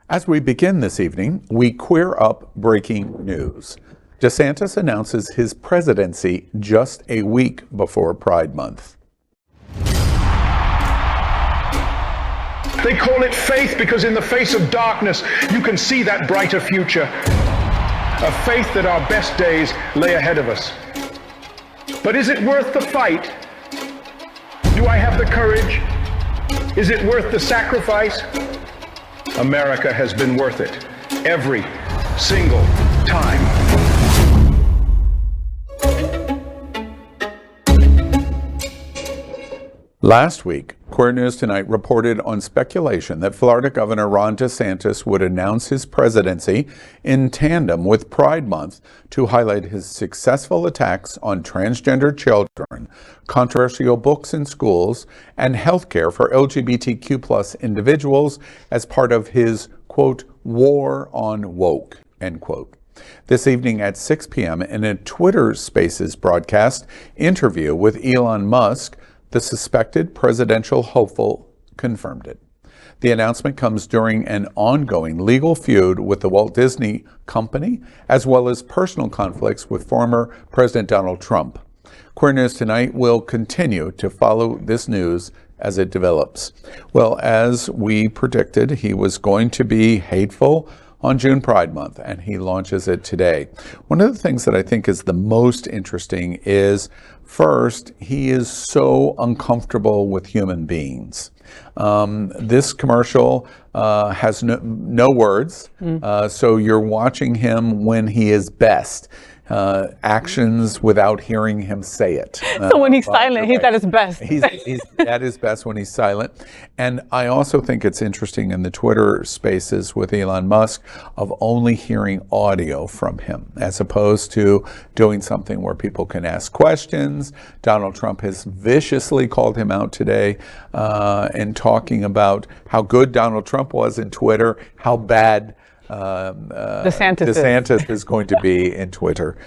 As we begin this evening, we queer up breaking news. DeSantis announces his presidency just a week before Pride Month. They call it faith because in the face of darkness, you can see that brighter future. A faith that our best days lay ahead of us. But is it worth the fight? Do I have the courage? Is it worth the sacrifice? America has been worth it every single time. Last week, Queer News Tonight reported on speculation that Florida Governor Ron DeSantis would announce his presidency in tandem with Pride Month to highlight his successful attacks on transgender children, controversial books in schools, and health care for LGBTQ+ individuals as part of his, quote, war on woke, end quote. This evening at 6 p.m. in a Twitter Spaces broadcast interview with Elon Musk, the suspected presidential hopeful confirmed it. The announcement comes during an ongoing legal feud with the Walt Disney Company, as well as personal conflicts with former President Donald Trump. Queer News Tonight will continue to follow this news as it develops. Well, as we predicted, he was going to be hateful on June Pride Month, and he launches it today. One of the things that I think is the most interesting is, first, he is so uncomfortable with human beings. This commercial has no words, so you're watching him when he is best. Actions without hearing him say it. So when he's silent, he's at his best. He's at his best when he's silent. And I also think it's interesting in the Twitter Spaces with Elon Musk of only hearing audio from him, as opposed to doing something where people can ask questions. Donald Trump has viciously called him out today and talking about how good Donald Trump was in Twitter, how bad DeSantis is going to be in Twitter.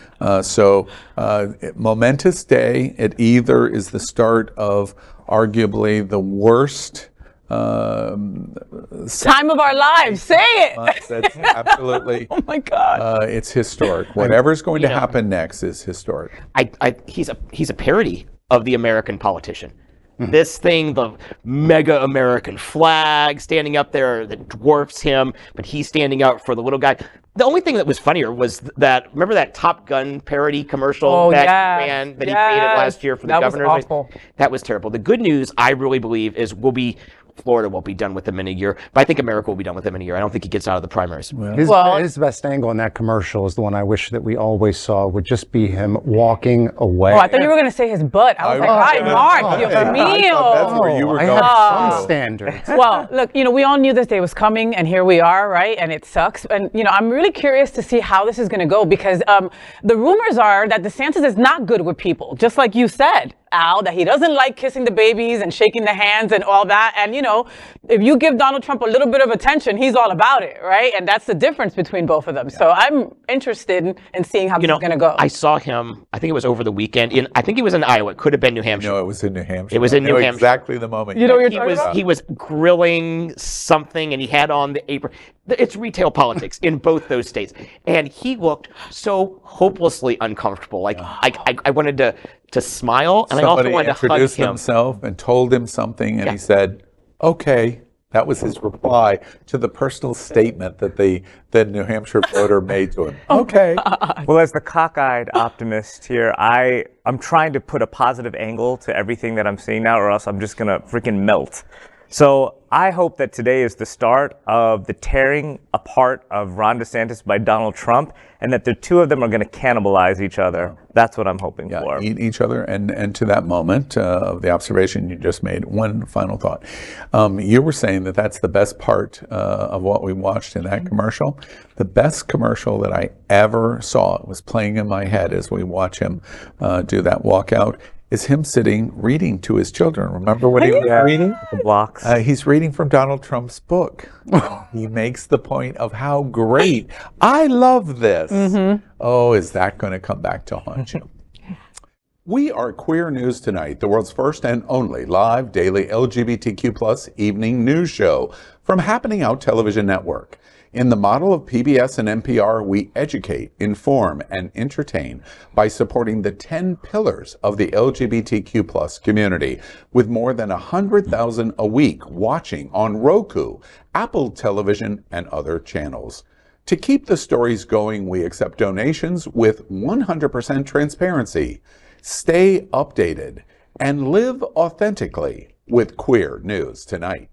Momentous day. It either is the start of arguably the worst time of our lives. Say it. That's absolutely. Oh my God. It's historic. Whatever's going to happen next is historic. He's a parody of the American politician. This thing, the mega American flag standing up there that dwarfs him, but he's standing up for the little guy. The only thing that was funnier was that, remember that Top Gun parody commercial that he created last year for the governors? That was awful. That was terrible. The good news, I really believe, is Florida won't be done with him in a year, but I think America will be done with him in a year. I don't think he gets out of the primaries. His best angle in that commercial is the one I wish that we always saw, would just be him walking away. Oh, I thought you were going to say his butt. I was like, hi, Mark, Dios mío. That's where you were I going. have some standards. Well, look, we all knew this day was coming, and here we are, right? And it sucks. And, I'm really curious to see how this is going to go, because the rumors are that DeSantis is not good with people, just like you said, Al, that he doesn't like kissing the babies and shaking the hands and all that. And, if you give Donald Trump a little bit of attention, he's all about it, right? And that's the difference between both of them. Yeah. So I'm interested in seeing how this is going to go. I saw him, I think it was over the weekend, I think he was in Iowa. It could have been New Hampshire. No, it was in New Hampshire. It was in New Hampshire. Exactly the moment. You know what you're talking about? He was grilling something, and he had on the apron. It's retail politics in both those states. And he looked so hopelessly uncomfortable. Like, I wanted to smile, and I also wanted to hug him. Somebody introduced himself and told him something, and he said, okay. That was his reply to the personal statement that the New Hampshire voter made to him. Okay. Well, as the cockeyed optimist here, I'm trying to put a positive angle to everything that I'm seeing now, or else I'm just going to freaking melt. So I hope that today is the start of the tearing apart of Ron DeSantis by Donald Trump, and that the two of them are going to cannibalize each other. That's what I'm hoping for. Eat each other. And to that moment of the observation you just made, one final thought. You were saying that that's the best part of what we watched in that commercial. The best commercial that I ever saw, it was playing in my head as we watch him do that walkout, is him sitting reading to his children. Remember what he was reading? The blocks. He's reading from Donald Trump's book. He makes the point of how great, I love this. Oh, is that going to come back to haunt you? We are Queer News Tonight, the world's first and only live daily LGBTQ+ evening news show from Happening Out Television Network. In the model of PBS and NPR, we educate, inform, and entertain by supporting the 10 pillars of the LGBTQ+ community, with more than 100,000 a week watching on Roku, Apple Television, and other channels. To keep the stories going, we accept donations with 100% transparency. Stay updated and live authentically with Queer News Tonight.